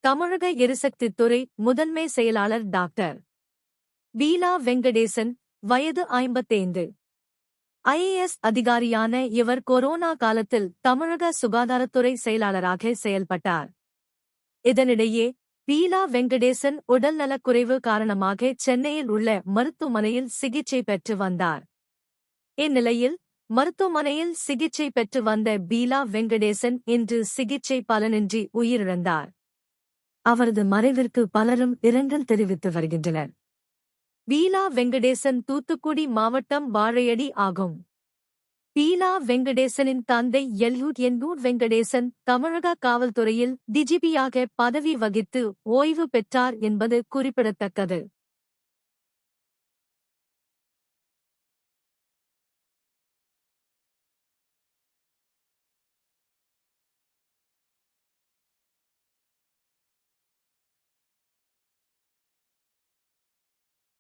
தமிழக எரிசக்தித்துறை முதன்மை செயலாளர் டாக்டர் பீலா வெங்கடேசன், வயது 55. ஐஏஎஸ் அதிகாரியான இவர் கொரோனா காலத்தில் தமிழக சுகாதாரத்துறை செயலாளராக செயல்பட்டார். இதனிடையே பீலா வெங்கடேசன் உடல்நலக்குறைவு காரணமாக சென்னையில் உள்ள மருத்துவமனையில் சிகிச்சை பெற்று வந்தார். இந்நிலையில் மருத்துவமனையில் சிகிச்சை பெற்று வந்த பீலா வெங்கடேசன் இன்று சிகிச்சை பலனின்றி உயிரிழந்தார். அவரது மறைவிற்கு பலரும் இரங்கல் தெரிவித்து வருகின்றனர். பீலா வெங்கடேசன் தூத்துக்குடி மாவட்டம் வாழையடி ஆகும். பீலா வெங்கடேசனின் தந்தை எல்யூட் வெங்கடேசன் தமிழக காவல்துறையில் டிஜிபியாக பதவி வகித்து ஓய்வு பெற்றார் என்பது குறிப்பிடத்தக்கது.